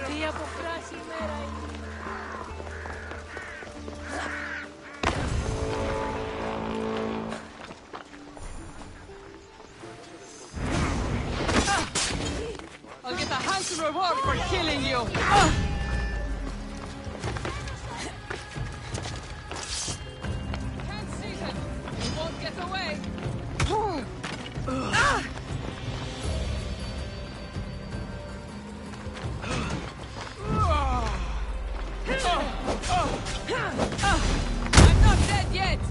Τι αποφράσει η μέρα είναι. I'll get a handsome reward for killing you! Can't see him! He won't get away! I'm not dead yet!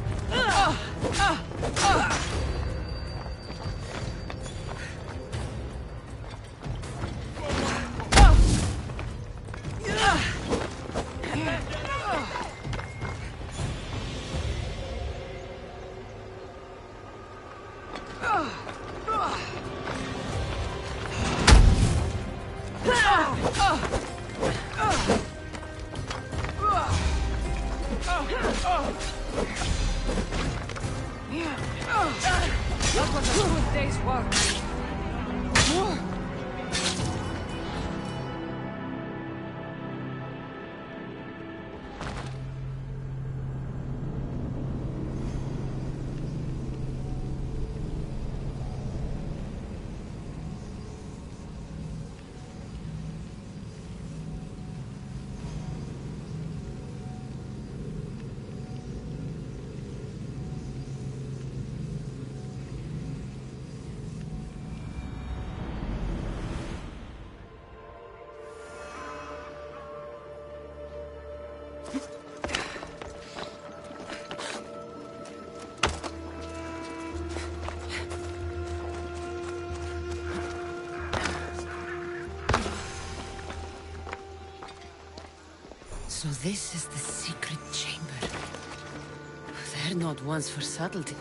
That was a good day's work. So this is the secret chamber. They're not ones for subtlety.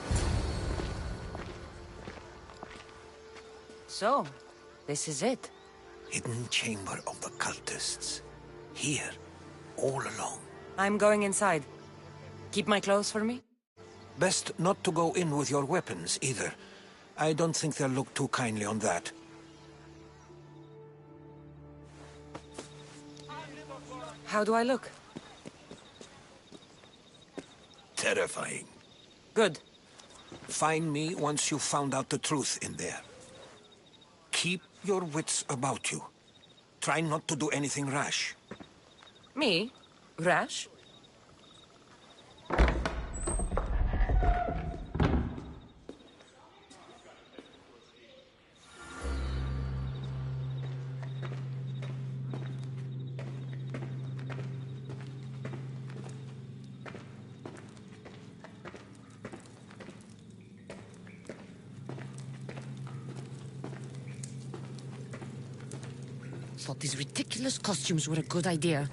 So, this is it. Hidden chamber of the cultists. Here, all along. I'm going inside. Keep my clothes for me? Best not to go in with your weapons, either. I don't think they'll look too kindly on that. How do I look? Terrifying. Good. Find me once you've found out the truth in there. Keep your wits about you. Try not to do anything rash. Me? Rash? Thought these ridiculous costumes were a good idea.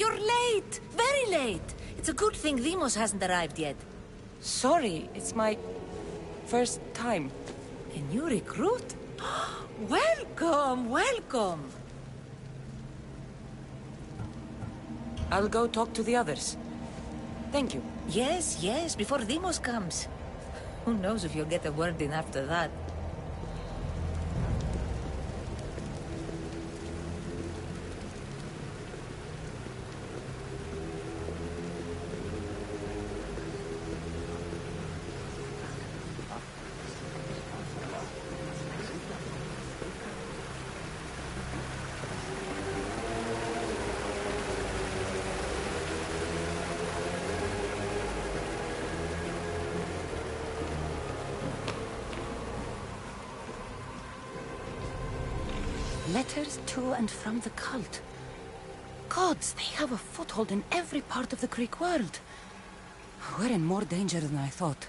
You're late! Very late! It's a good thing Demos hasn't arrived yet. Sorry, it's my first time. A new recruit? Welcome, welcome! I'll go talk to the others. Thank you. Yes, yes, before Demos comes. Who knows if you'll get a word in after that. letters to and from the cult. Gods, they have a foothold in every part of the Greek world. We're in more danger than I thought.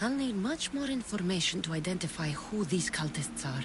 I'll need much more information to identify who these cultists are.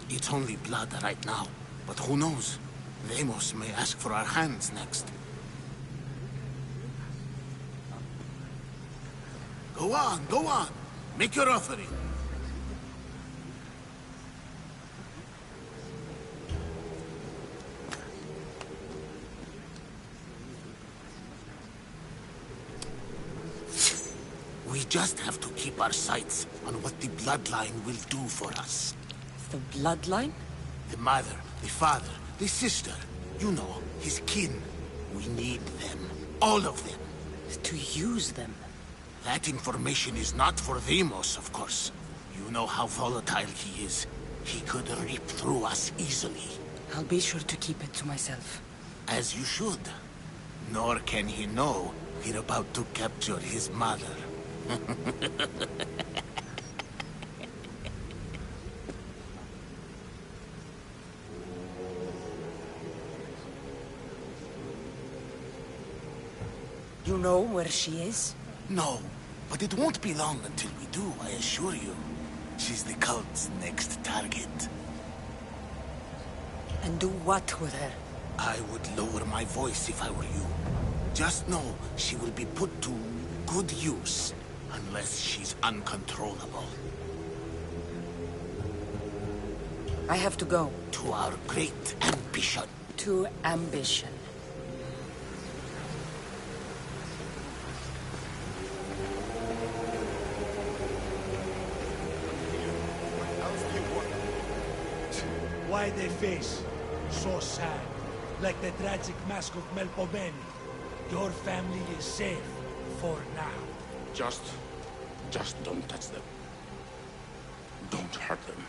It's only blood right now, but who knows? Deimos may ask for our hands next. Go on, go on. Make your offering. We just have to keep our sights on what the bloodline will do for us. The bloodline? The mother, the father, the sister. You know, his kin. We need them. All of them. To use them? That information is not for Deimos, of course. You know how volatile he is. He could rip through us easily. I'll be sure to keep it to myself. As you should. Nor can he know we're about to capture his mother. You know where she is? No, but it won't be long until we do, I assure you. She's the cult's next target. And do what with her? I would lower my voice if I were you. Just know she will be put to good use, unless she's uncontrollable. I have to go. To our great ambition. To ambition. Why they face? So sad. Like the tragic mask of Melpomene. Your family is safe. For now. Just don't touch them. Don't hurt them.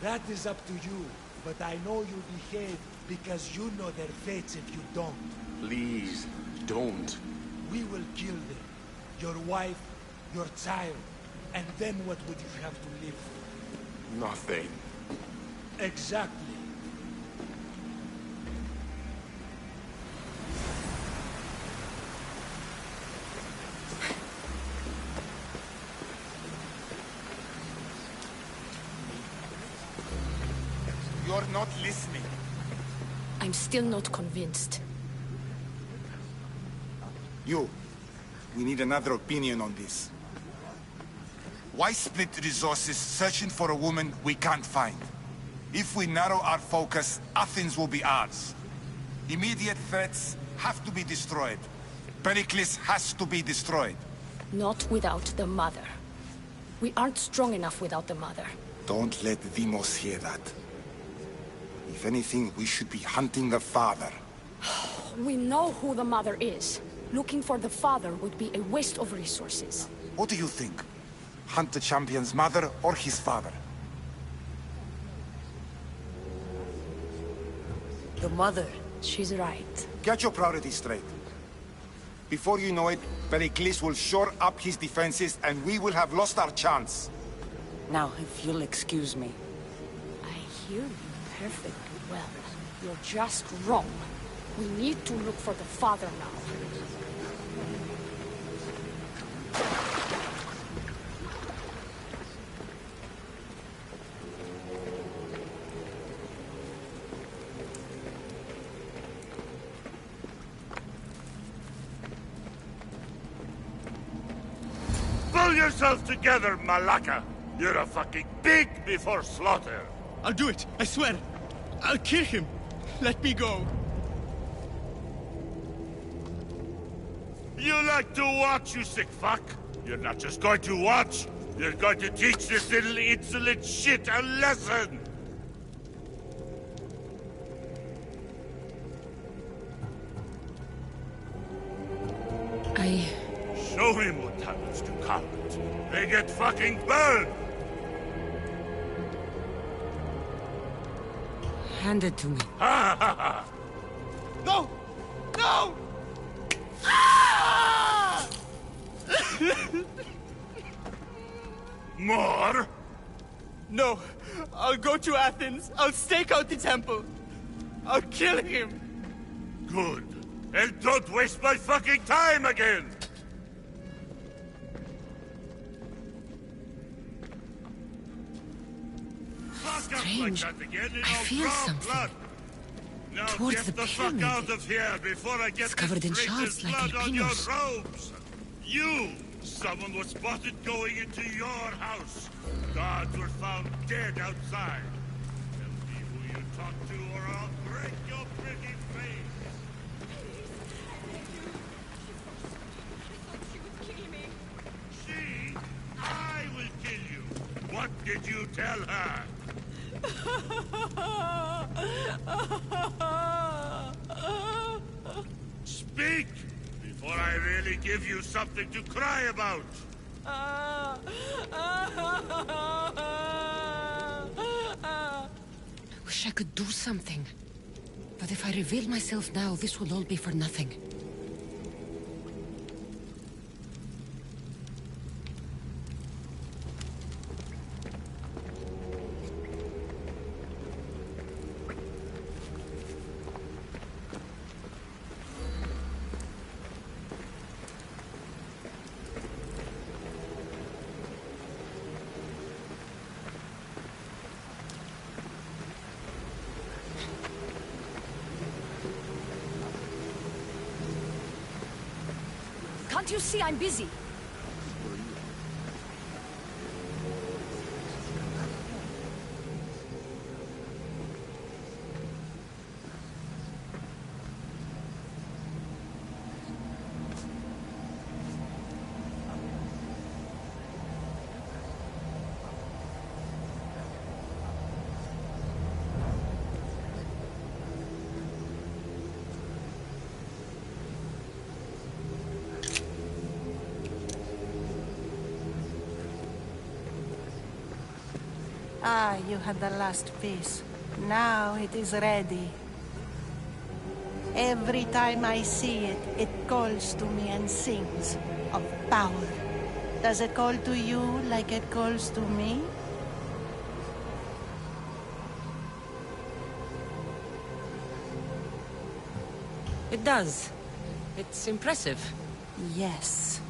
That is up to you. But I know you behave because you know their fates if you don't. Please, don't. We will kill them. Your wife, your child. And then what would you have to live for? Nothing. Exactly. You're not listening. I'm still not convinced. You. We need another opinion on this. Why split resources searching for a woman we can't find? If we narrow our focus, Athens will be ours. Immediate threats have to be destroyed. Pericles has to be destroyed. Not without the mother. We aren't strong enough without the mother. Don't let Deimos hear that. If anything, we should be hunting the father. We know who the mother is. Looking for the father would be a waste of resources. What do you think? Hunt the champion's mother or his father? The mother. She's right. Get your priorities straight. Before you know it, Pericles will shore up his defenses and we will have lost our chance. Now, if you'll excuse me. I hear you perfectly well. You're just wrong. We need to look for the father now. Pull yourself together, Malaka! You're a fucking pig before slaughter! I'll do it, I swear. I'll kill him. Let me go. You like to watch, you sick fuck? You're not just going to watch. You're going to teach this little insolent shit a lesson! Show him what happens to cowards. They get fucking burned! Hand it to me. Ha ha ha! No! No! More? No. I'll go to Athens. I'll stake out the temple. I'll kill him. Good. And don't waste my fucking time again! Strange. I feel something. Now towards get the the fuck pyramid. out of here before I get It's covered this in traitor's shards like blood on your albinos. robes. You! Someone was spotted going into your house. Guards were found dead outside. Tell me who you talked to or I'll break your pretty face. She? I will kill you. What did you tell her? Speak! Before I really give you something to cry about! I wish I could do something. But if I reveal myself now, this will all be for nothing. Can't you see I'm busy? Ah, you had the last piece. Now it is ready. Every time I see it, it calls to me and sings of power. Does it call to you like it calls to me? It does. It's impressive. Yes.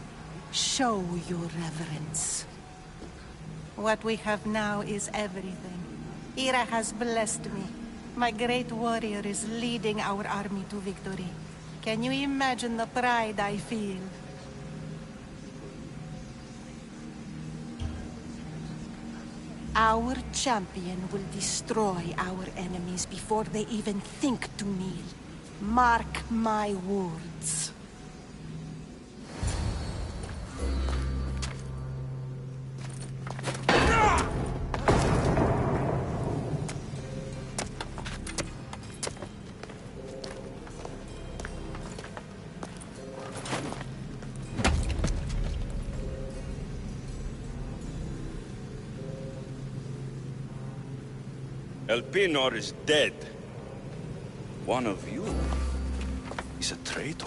Show your reverence. What we have now is everything. Ira has blessed me. My great warrior is leading our army to victory. Can you imagine the pride I feel? Our champion will destroy our enemies before they even think to kneel. Mark my words. Elpinor is dead. One of you is a traitor.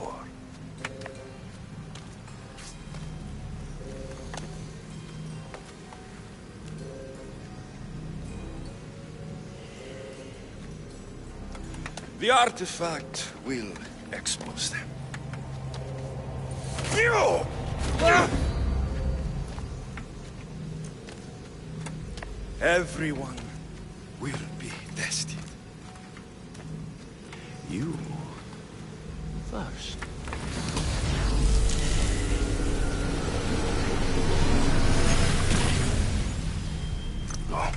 The artifact will expose them. Everyone will be tested. You first. Go.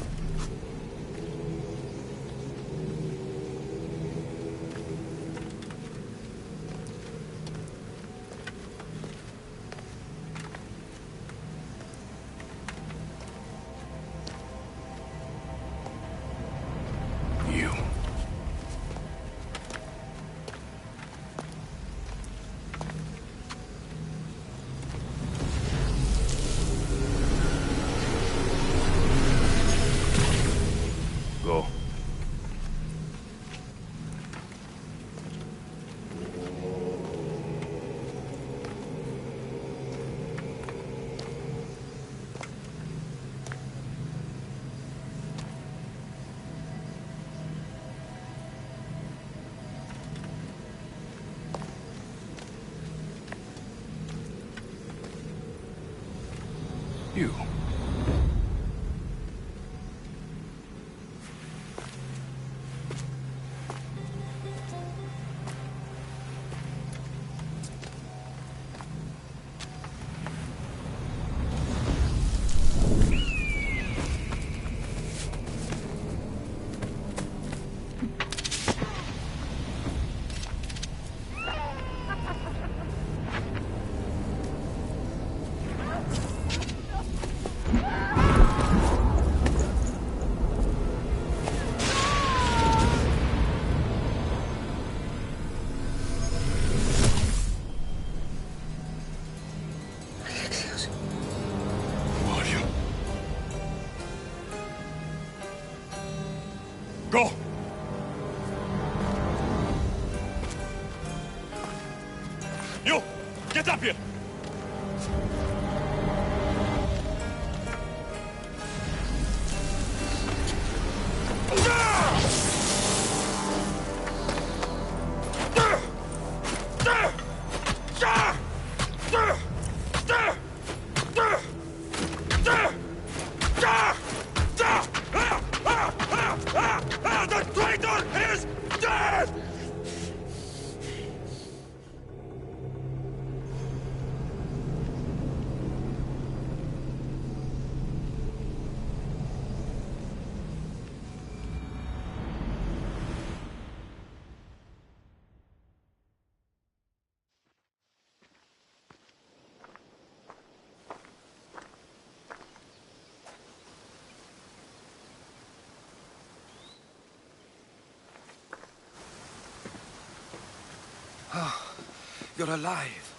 Go! You! Get up here! The traitor is dead! You're alive.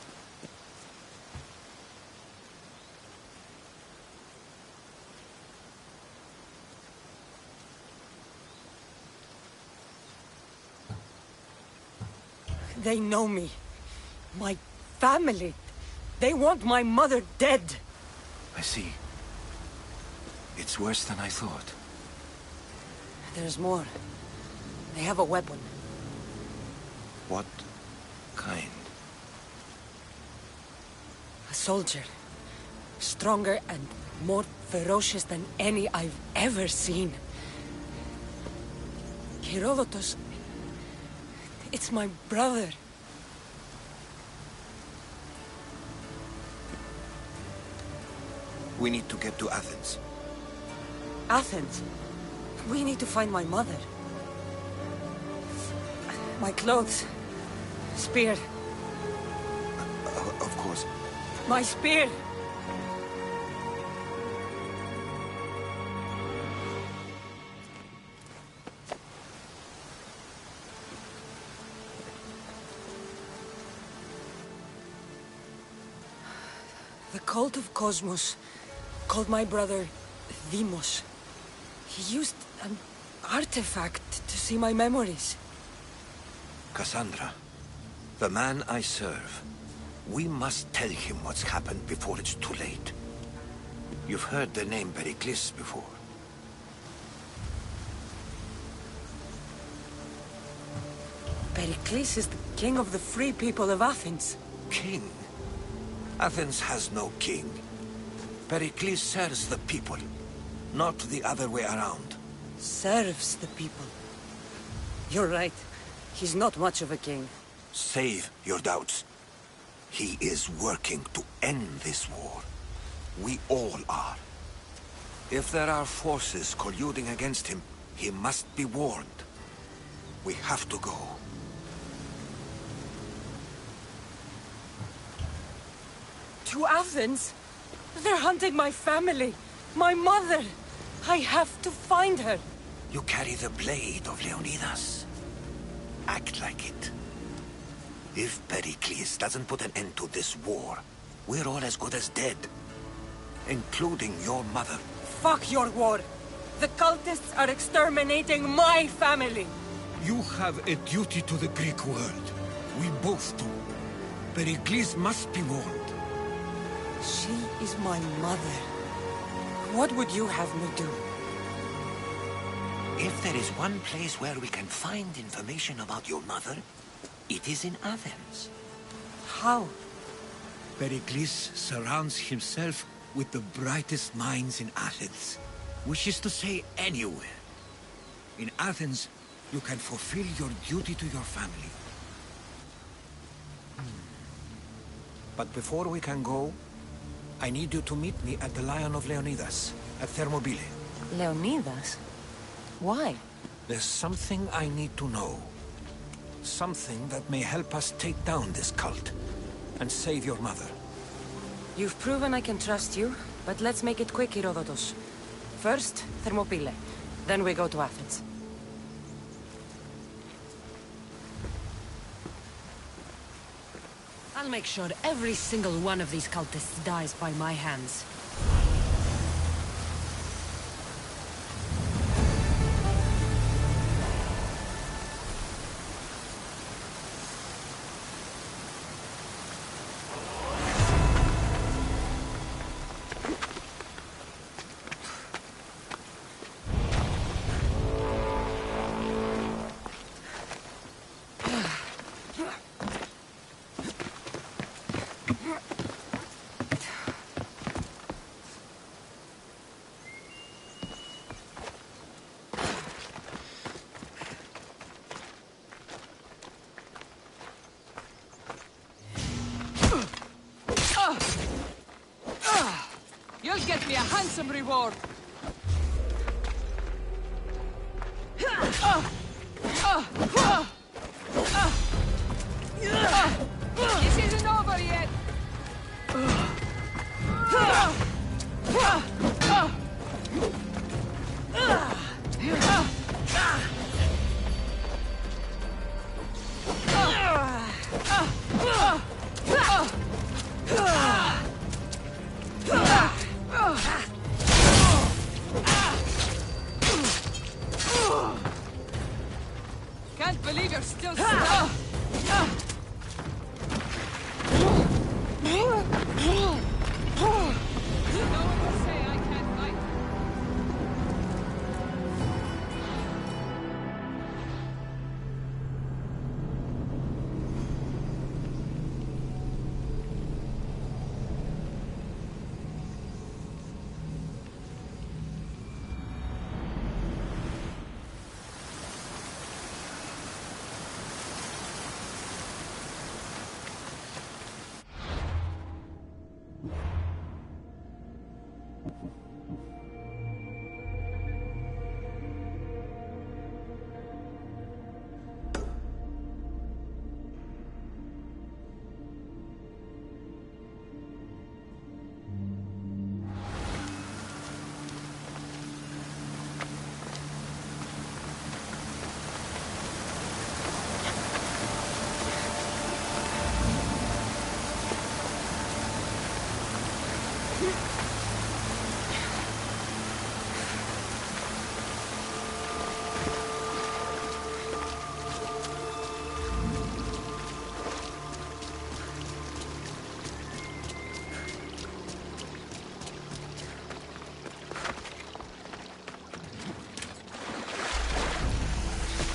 They know me. My family. They want my mother dead. I see. It's worse than I thought. There's more. They have a weapon. What kind? A soldier. Stronger and more ferocious than any I've ever seen. Herodotus... It's my brother. We need to get to Athens. Athens? We need to find my mother. My clothes. Spear. Of course. My spear! The cult of Cosmos called my brother Deimos. He used an artifact to see my memories. Cassandra, the man I serve. We must tell him what's happened before it's too late. You've heard the name Pericles before. Pericles is the king of the free people of Athens. King? Athens has no king. Pericles serves the people, not the other way around. Serves the people. You're right. He's not much of a king. Save your doubts. He is working to end this war. We all are. If there are forces colluding against him, he must be warned. We have to go. To Athens? They're hunting my family. My mother. I have to find her. You carry the blade of Leonidas. Act like it. If Pericles doesn't put an end to this war, we're all as good as dead. Including your mother. Fuck your war. The cultists are exterminating my family. You have a duty to the Greek world. We both do. Pericles must be warned. She is my mother. What would you have me do? If there is one place where we can find information about your mother, it is in Athens. How? Pericles surrounds himself with the brightest minds in Athens. Which is to say, anywhere. In Athens, you can fulfill your duty to your family. But before we can go, I need you to meet me at the Lion of Leonidas, at Thermopylae. Leonidas? Why? There's something I need to know. Something that may help us take down this cult and save your mother. You've proven I can trust you, but let's make it quick, Herodotus. First, Thermopylae. Then we go to Athens. I'll make sure every single one of these cultists dies by my hands. handsome reward. This isn't over yet. Can't believe you're still stuck. No one will say I can't fight.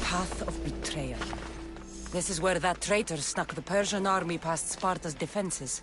Path of Betrayal. This is where that traitor snuck the Persian army past Sparta's defenses.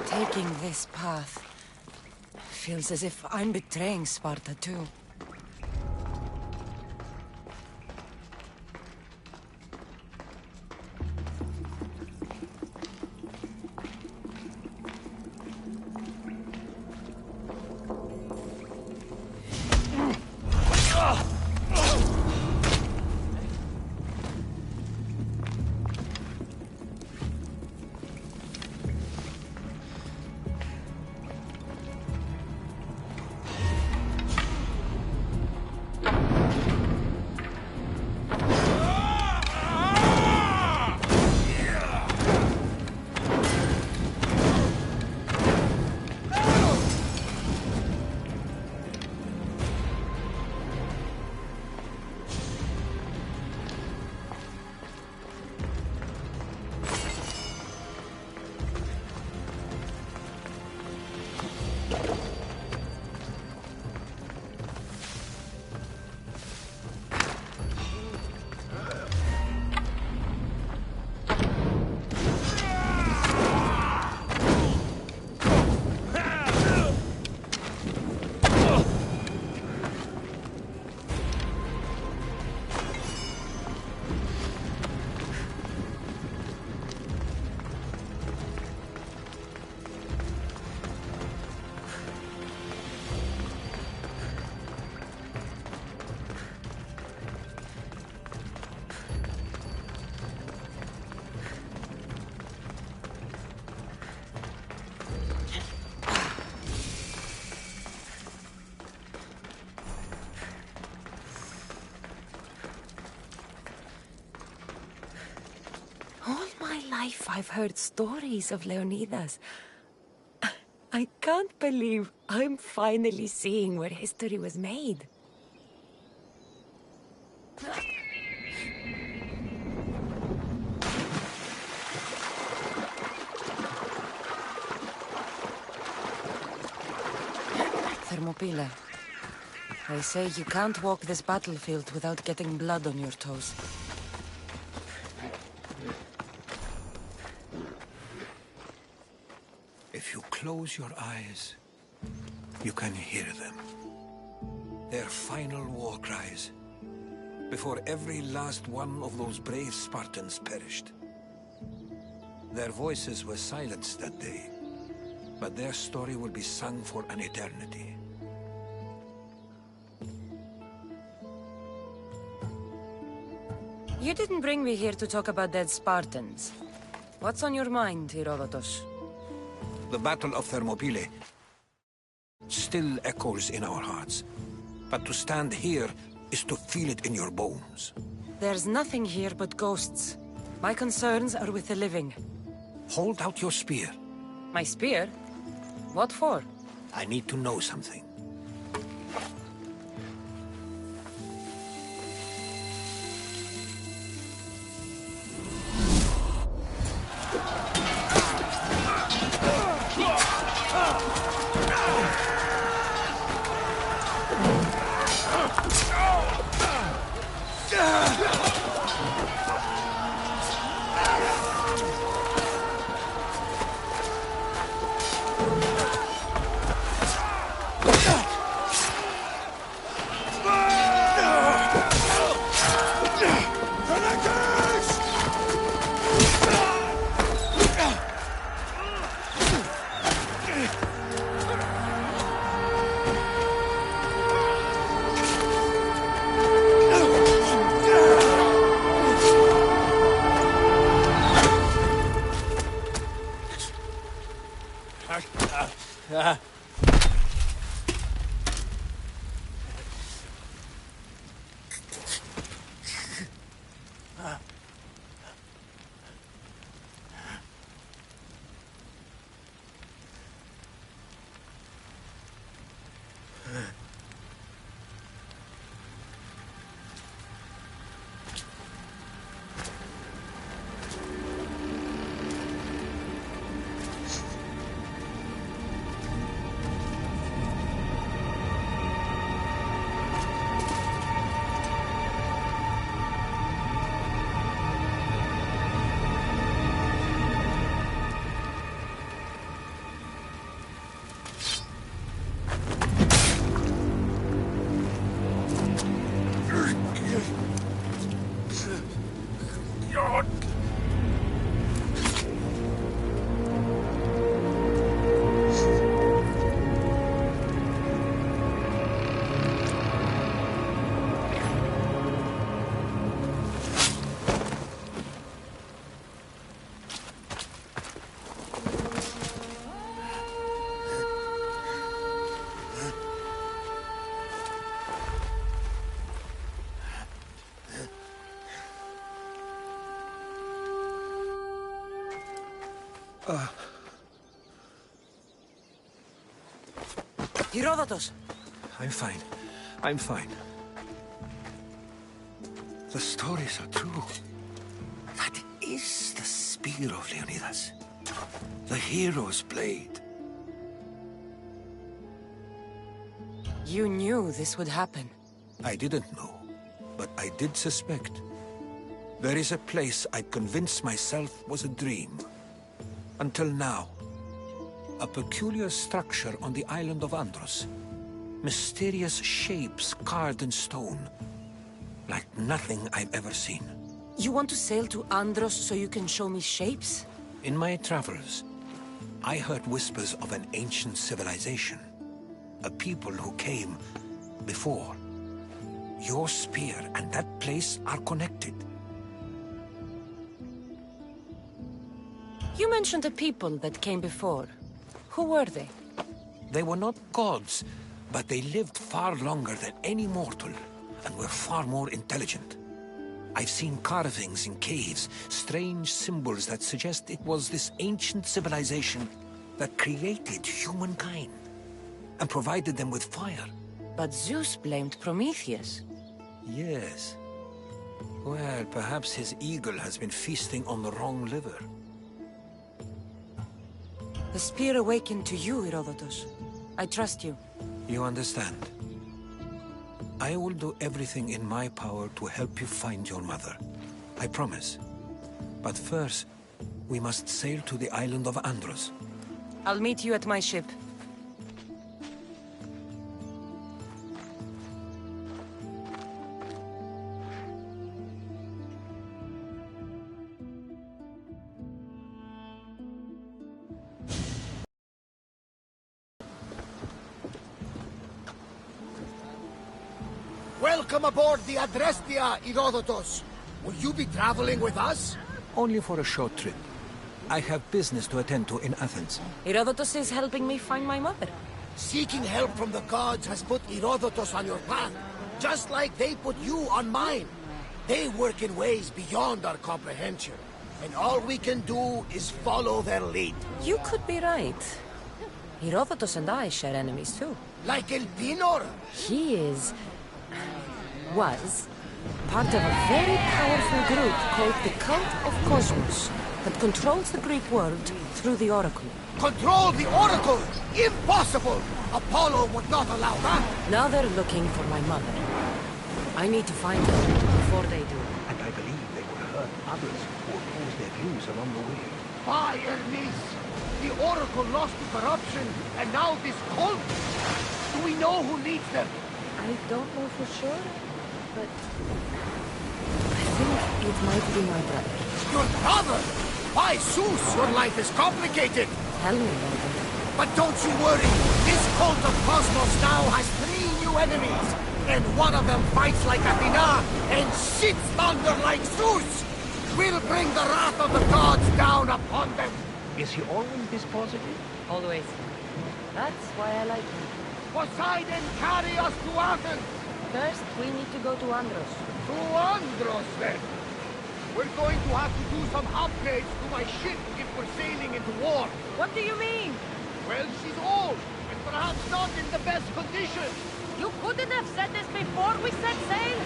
Taking this path feels as if I'm betraying Sparta too. I've heard stories of Leonidas. I can't believe I'm finally seeing where history was made. Thermopylae. They say you can't walk this battlefield without getting blood on your toes. If you close your eyes, you can hear them. Their final war cries, before every last one of those brave Spartans perished. Their voices were silenced that day, but their story will be sung for an eternity. You didn't bring me here to talk about dead Spartans. What's on your mind, Herodotus? The Battle of Thermopylae still echoes in our hearts. But to stand here is to feel it in your bones. There's nothing here but ghosts. My concerns are with the living. Hold out your spear. My spear? What for? I need to know something. Herodotus! I'm fine. I'm fine. The stories are true. That is the spear of Leonidas. The hero's blade. You knew this would happen. I didn't know, but I did suspect. There is a place I'd convinced myself was a dream. Until now. A peculiar structure on the island of Andros. Mysterious shapes carved in stone. Like nothing I've ever seen. You want to sail to Andros so you can show me shapes? In my travels, I heard whispers of an ancient civilization. A people who came before. Your spear and that place are connected. You mentioned a people that came before. Who were they? They were not gods, but they lived far longer than any mortal, and were far more intelligent. I've seen carvings in caves, strange symbols that suggest it was this ancient civilization that created humankind, and provided them with fire. But Zeus blamed Prometheus. Yes. Well, perhaps his eagle has been feasting on the wrong liver. The spear awakened to you, Herodotus. I trust you. You understand? I will do everything in my power to help you find your mother. I promise. But first, we must sail to the island of Andros. I'll meet you at my ship. Welcome aboard the Adrestia, Herodotus. Will you be traveling with us? Only for a short trip. I have business to attend to in Athens. Herodotus is helping me find my mother. Seeking help from the gods has put Herodotus on your path, just like they put you on mine. They work in ways beyond our comprehension, and all we can do is follow their lead. You could be right. Herodotus and I share enemies too. Like Elpinor? He was part of a very powerful group called the Cult of Cosmos that controls the Greek world through the Oracle. Control the Oracle? Impossible! Apollo would not allow that. Now they're looking for my mother. I need to find her before they do. And I believe they will hurt others who oppose their views along the way. By Hermes! The Oracle lost to corruption, and now this cult? Do we know who leads them? I don't know for sure, but I think it might be my brother. Your brother? By Zeus, your life is complicated. Tell me about it. But don't you worry. This cult of Cosmos now has 3 new enemies. And one of them fights like Athena and shits thunder like Zeus. We'll bring the wrath of the gods down upon them. Is he always this positive? Always. That's why I like him. Poseidon, carry us to Athens. First, we need to go to Andros. To Andros, then. We're going to have to do some upgrades to my ship if we're sailing into war. What do you mean? Well, she's old, and perhaps not in the best condition. You couldn't have said this before we set sail?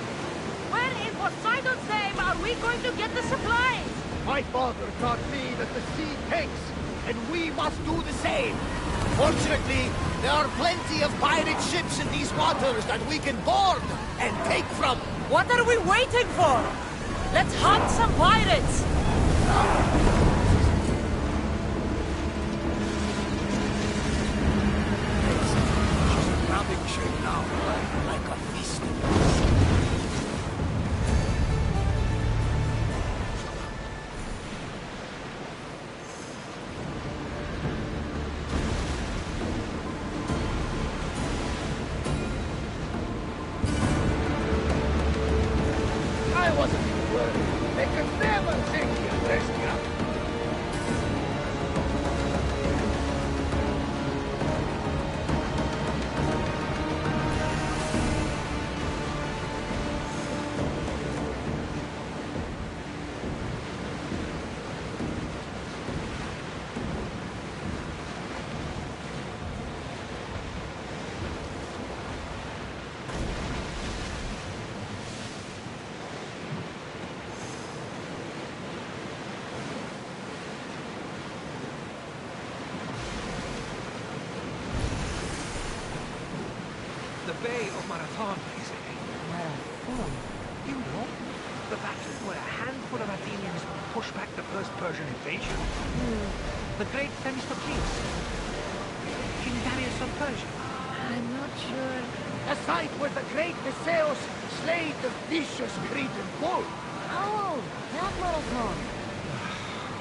Where in Poseidon's name are we going to get the supplies? My father taught me that the sea takes, and we must do the same. Fortunately, there are plenty of pirate ships in these waters that we can board and take from. What are we waiting for? Let's hunt some pirates! She's grabbing shape now, like a feast. I wasn't even worried. They could never take the Adrestia. The Bay of Marathon, is it? Marathon? You know, the battle where a handful of Athenians pushed back the first Persian invasion. The great Themistocles. King Darius of Persia. I'm not sure. The site where the great Theseus slayed the vicious Cretan bull. Oh, that marathon.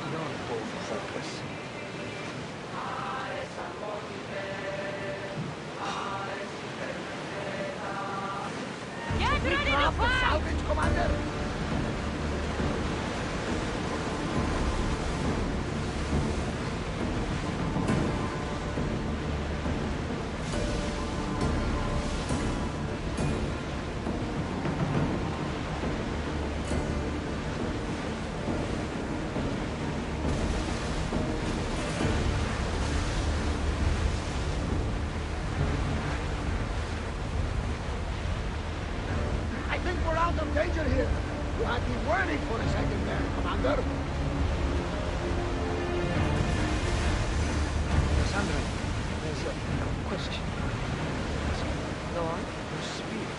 You're both hopeless. Get We ready to grab the fight! salvage, Commander. I think we're out of danger here. You had me worried for a second there, Commander. Sandra, there's a question. Go on. Your spear.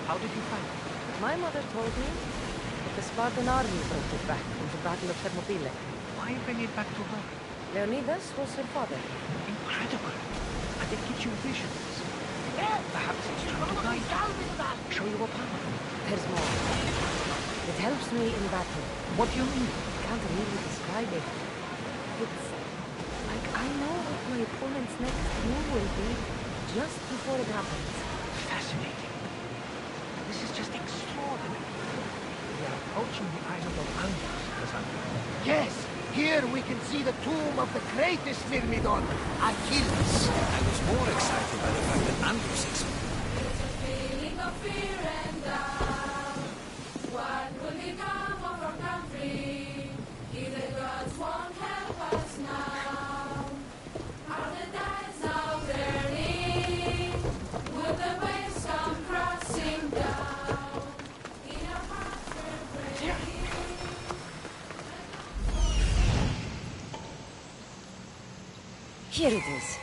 How did you find it? My mother told me that the Spartan army brought it back from the Battle of Thermopylae. Why bring it back to her? Leonidas was her father. Incredible. And it gives you visions. Perhaps it's trying to guide you. Show you a power. There's more. It helps me in battle. What do you mean? I can't really describe it. It's like I know what my opponent's next move will be just before it happens. Fascinating. This is just extraordinary. We are approaching the island of Angus, Cassandra. Yes! Here we can see the tomb of the greatest Myrmidon, Achilles. I was more excited by the fact that Andros existed. There's a feeling of fear and doubt. What will become of our country if the gods won't help us now? Are the tides now turning? Will the waves come crashing down? In our hearts we're breaking. Here it is.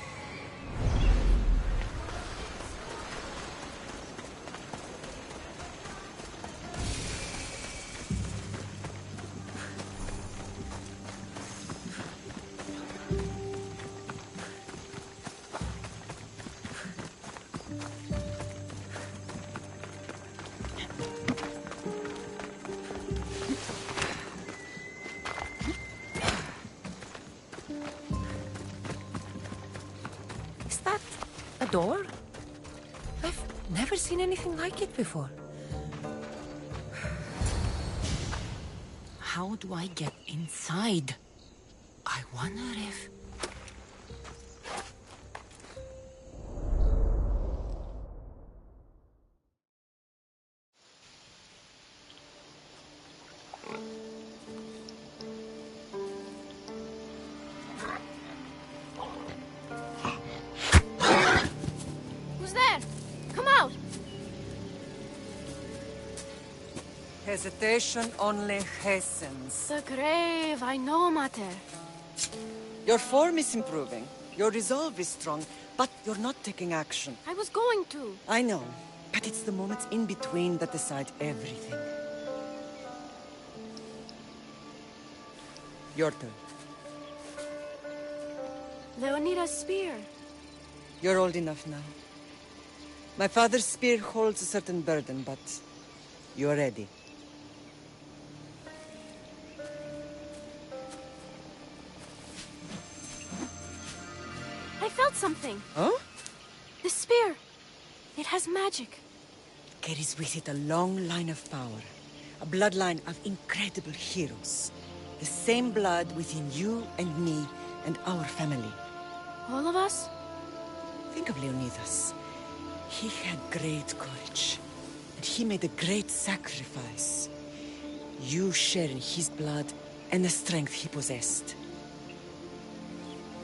Door? I've never seen anything like it before. How do I get inside? I wonder if... Hesitation only hastens. The grave, I know, Mater. Your form is improving. Your resolve is strong, but you're not taking action. I was going to. I know, but it's the moments in between that decide everything. Your turn. Leonidas' spear. You're old enough now. My father's spear holds a certain burden, but you're ready. I felt something. Huh? The spear. It has magic. Carries with it a long line of power. A bloodline of incredible heroes. The same blood within you and me and our family. All of us? Think of Leonidas. He had great courage. And he made a great sacrifice. You share in his blood and the strength he possessed.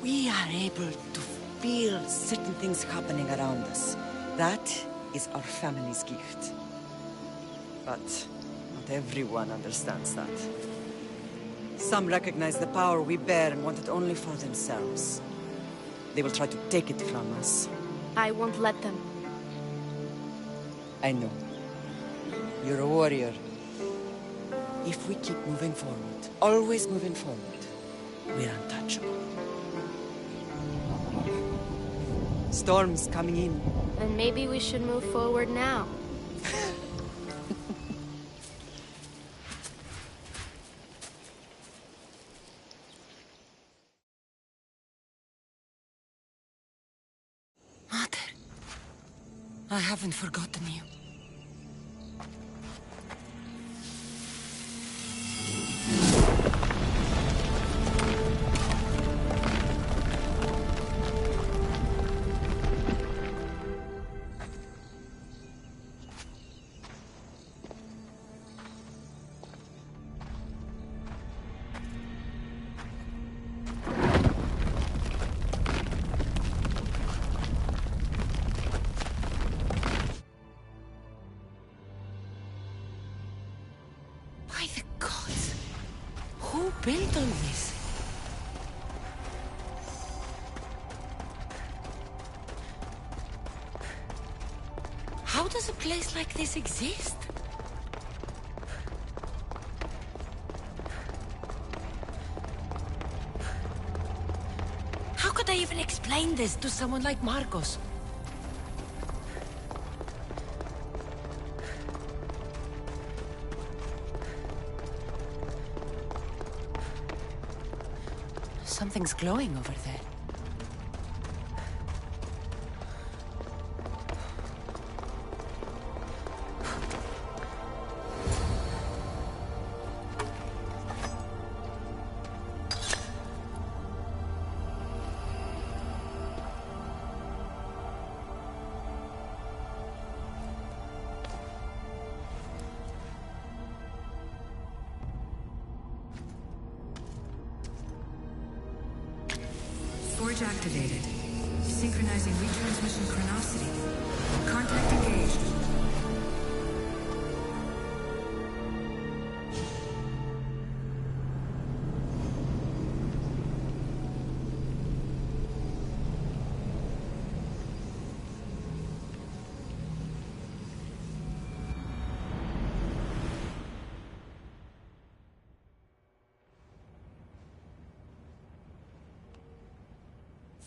We are able to feel certain things happening around us. That is our family's gift. But not everyone understands that. Some recognize the power we bear and want it only for themselves. They will try to take it from us. I won't let them. I know. You're a warrior. If we keep moving forward, always moving forward, we're untouchable. Storm's coming in. And maybe we should move forward now. Mother, I haven't forgotten you. By the gods! Who built all this? place like this exist? How could I even explain this to someone like Marcos? Something's glowing over there. Forge activated. Synchronizing retransmission chronicity. Contact engaged.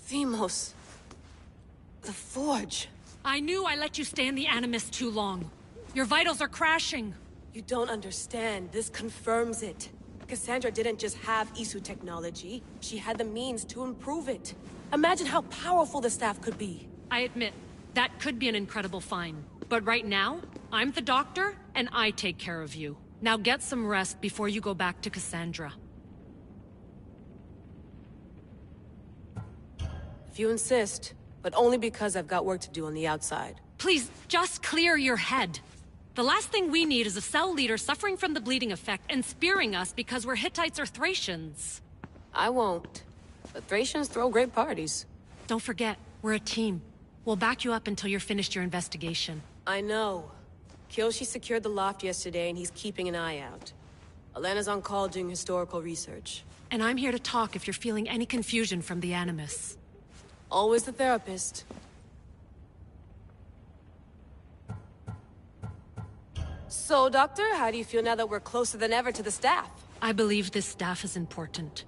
Themos. The Forge. I knew I let you stay in the Animus too long. Your vitals are crashing. You don't understand. This confirms it. Cassandra didn't just have Isu technology. She had the means to improve it. Imagine how powerful the staff could be. I admit, that could be an incredible find. But right now, I'm the doctor, and I take care of you. Now get some rest before you go back to Cassandra. If you insist, but only because I've got work to do on the outside. Please, just clear your head. The last thing we need is a cell leader suffering from the bleeding effect and spearing us because we're Hittites or Thracians. I won't. But Thracians throw great parties. Don't forget, we're a team. We'll back you up until you're finished your investigation. I know. Kyoshi secured the loft yesterday and he's keeping an eye out. Elena's on call doing historical research. And I'm here to talk if you're feeling any confusion from the Animus. Always the therapist. So, Doctor, how do you feel now that we're closer than ever to the staff? I believe this staff is important.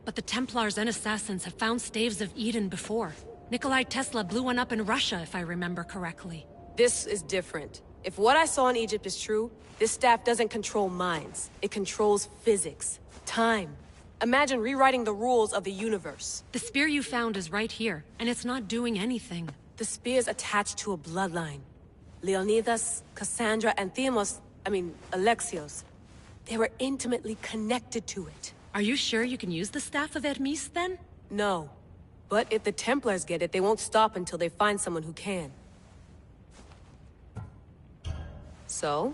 But the Templars and Assassins have found staves of Eden before. Nikolai Tesla blew one up in Russia, if I remember correctly. This is different. If what I saw in Egypt is true, this staff doesn't control minds. It controls physics, time. Imagine rewriting the rules of the universe. The spear you found is right here, and it's not doing anything. The spear's attached to a bloodline. Leonidas, Cassandra, and Alexios. They were intimately connected to it. Are you sure you can use the Staff of Hermes, then? No. But if the Templars get it, they won't stop until they find someone who can. So,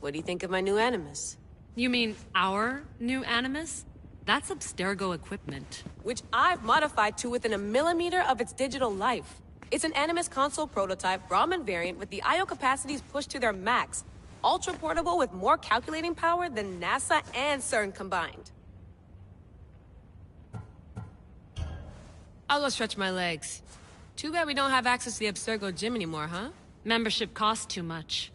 what do you think of my new Animus? You mean our new Animus? That's Abstergo equipment. Which I've modified to within a millimeter of its digital life. It's an Animus console prototype, Brahmin variant with the I/O capacities pushed to their max. Ultra portable with more calculating power than NASA and CERN combined. I'll go stretch my legs. Too bad we don't have access to the Abstergo gym anymore, huh? Membership costs too much.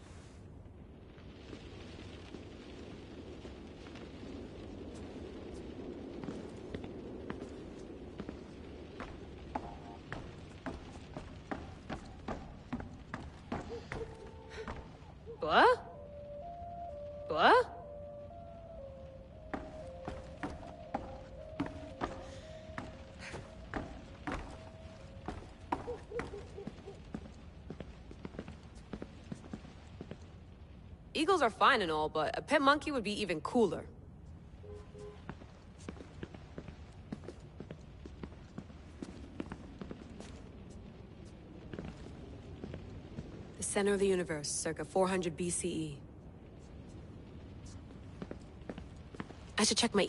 What? What? Eagles are fine and all, but a pet monkey would be even cooler. The center of the universe, circa 400 BCE. I should check my...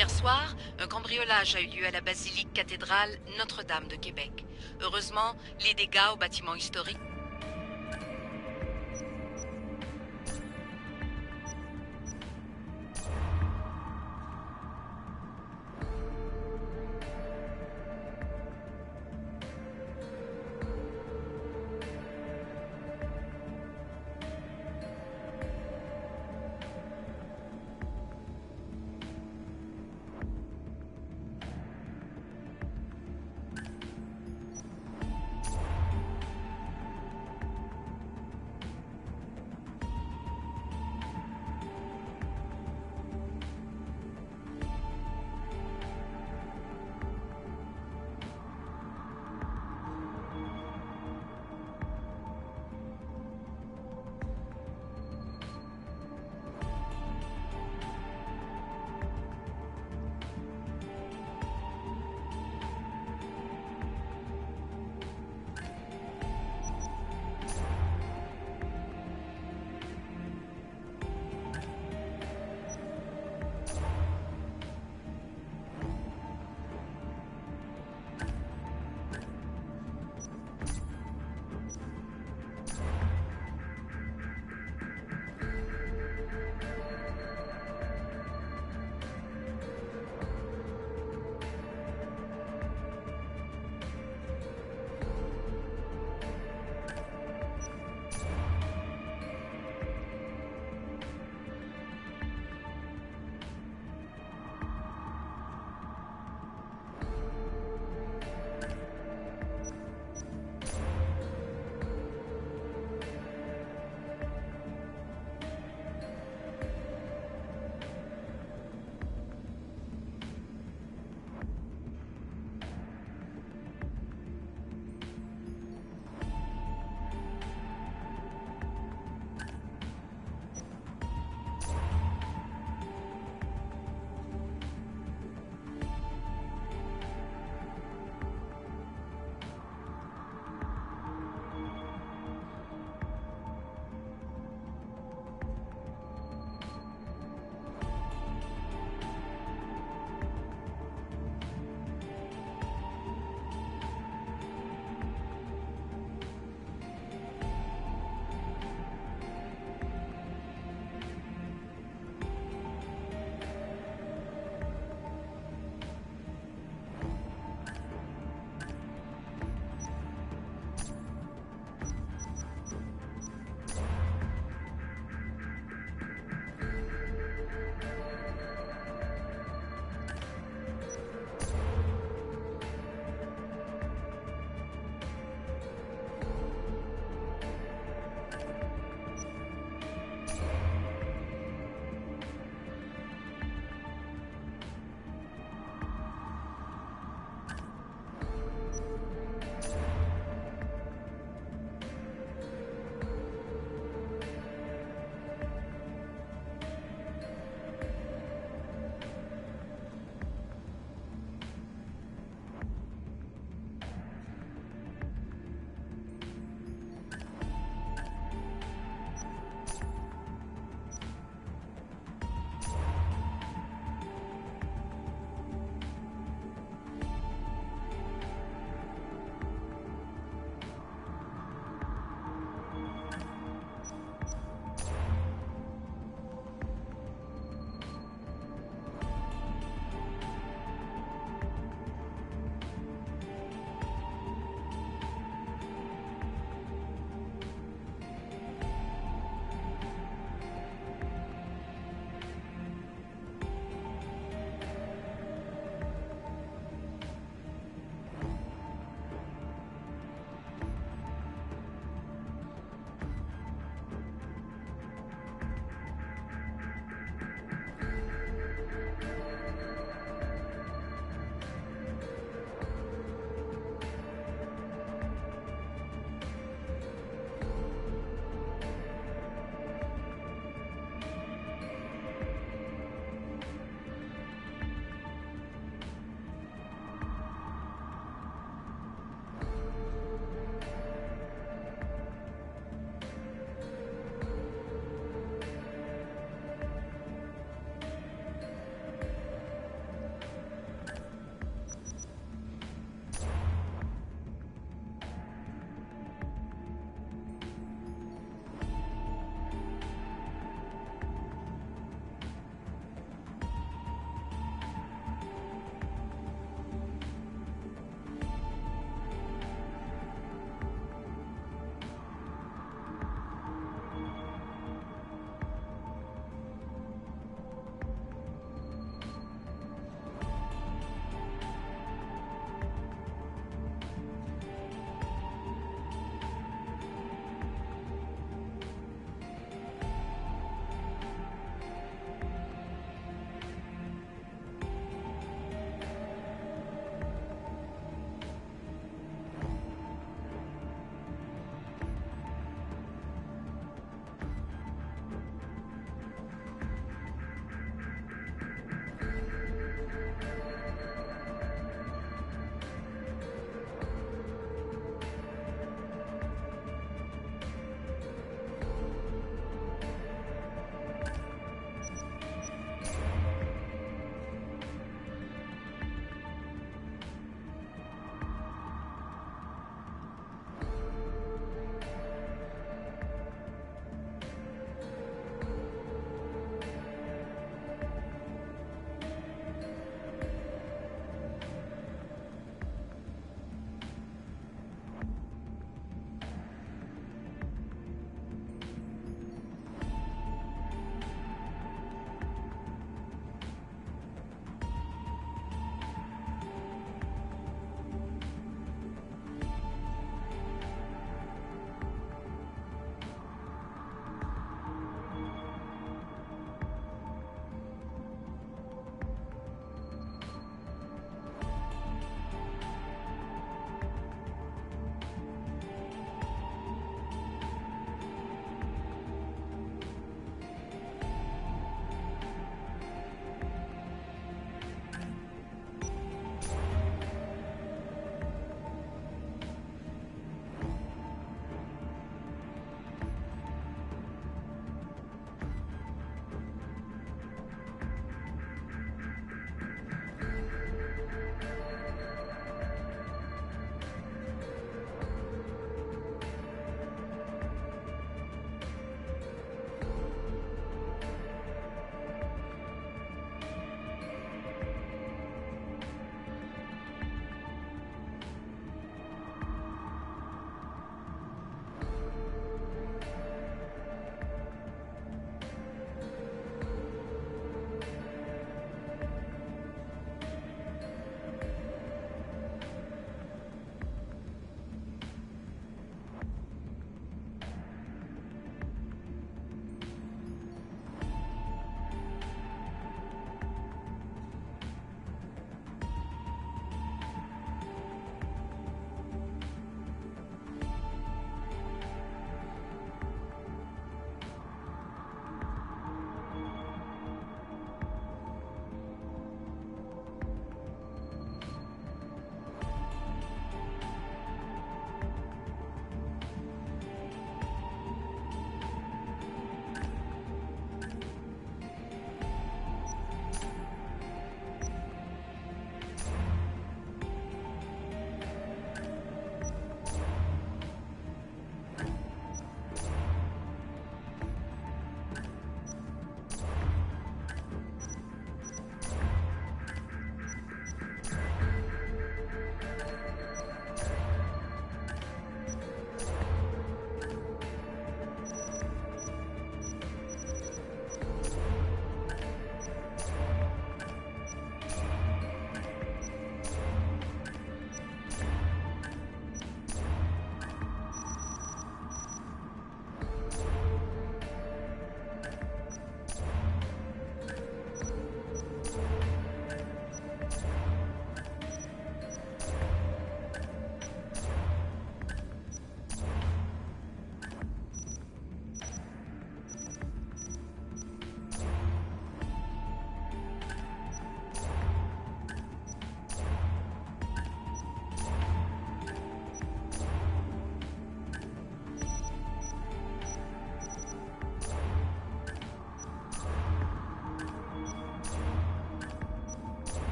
Hier soir, un cambriolage a eu lieu à la basilique cathédrale Notre-Dame de Québec. Heureusement, les dégâts au bâtiment historique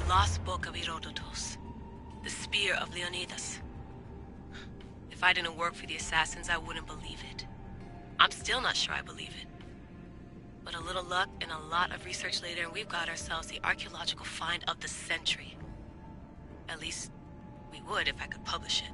lost book of Herodotus. The spear of Leonidas. If I didn't work for the assassins, I wouldn't believe it. I'm still not sure I believe it. But a little luck and a lot of research later, and we've got ourselves the archaeological find of the century. At least, we would if I could publish it.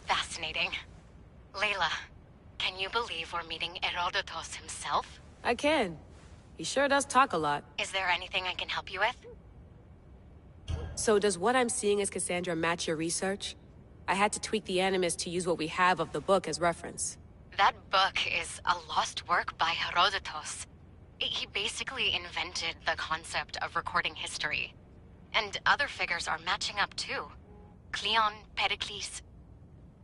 Fascinating. Layla, can you believe we're meeting Herodotus himself? I can. He sure does talk a lot. Is there anything I can help you with? So does what I'm seeing as Cassandra match your research? I had to tweak the Animus to use what we have of the book as reference. That book is a lost work by Herodotus. He basically invented the concept of recording history. And other figures are matching up too. Cleon, Pericles.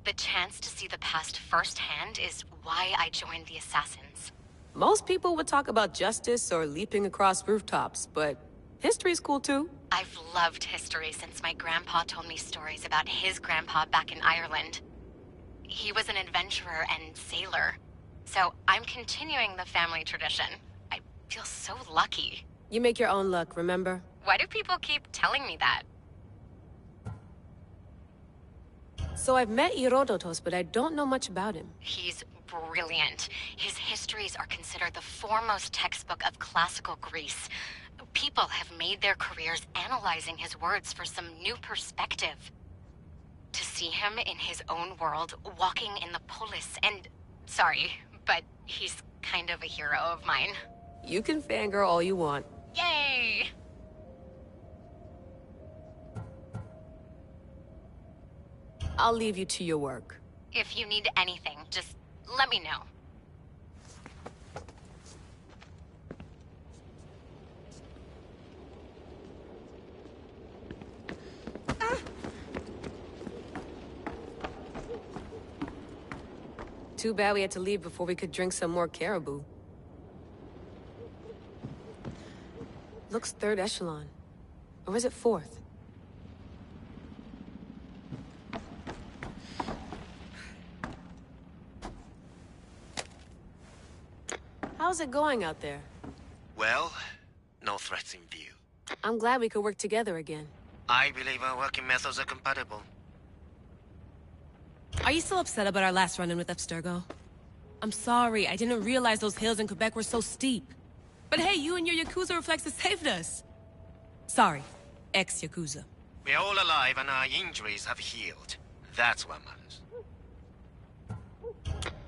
The chance to see the past firsthand is why I joined the Assassins. Most people would talk about justice or leaping across rooftops, but history's cool too. I've loved history since my grandpa told me stories about his grandpa back in Ireland. He was an adventurer and sailor, so I'm continuing the family tradition. I feel so lucky. You make your own luck, remember? Why do people keep telling me that? So I've met Herodotus, but I don't know much about him. He's brilliant. His histories are considered the foremost textbook of classical Greece. People have made their careers analyzing his words for some new perspective. To see him in his own world, walking in the polis, and... Sorry, but he's kind of a hero of mine. You can fangirl all you want. Yay! I'll leave you to your work. If you need anything, just let me know. Too bad we had to leave before we could drink some more caribou. Looks third echelon. Or is it fourth? How's it going out there? Well, no threats in view. I'm glad we could work together again. I believe our working methods are compatible. Are you still upset about our last run-in with Abstergo? I'm sorry, I didn't realize those hills in Quebec were so steep. But hey, you and your Yakuza reflexes saved us. Sorry, ex-Yakuza. We're all alive and our injuries have healed. That's what matters.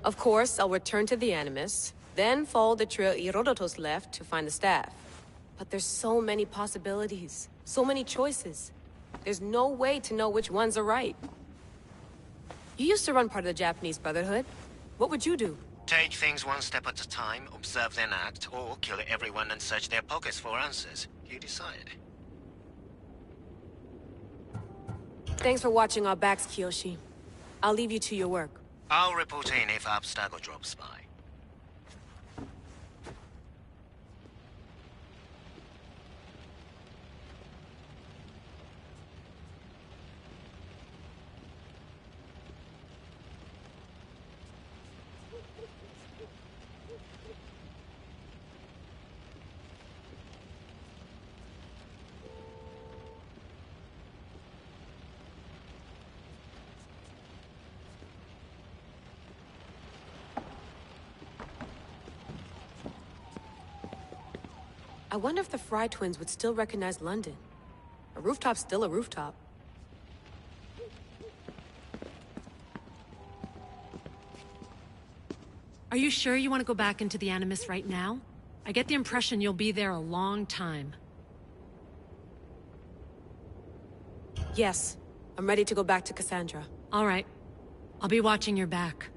Of course, I'll return to the Animus, then follow the trail Herodotus left to find the staff. But there's so many possibilities, so many choices. There's no way to know which ones are right. You used to run part of the Japanese Brotherhood. What would you do? Take things one step at a time, observe then act, or kill everyone and search their pockets for answers. You decide. Thanks for watching our backs, Kiyoshi. I'll leave you to your work. I'll report in if Abstergo drops by. I wonder if the Fry twins would still recognize London. A rooftop's still a rooftop. Are you sure you want to go back into the Animus right now? I get the impression you'll be there a long time. Yes. I'm ready to go back to Cassandra. All right. I'll be watching your back.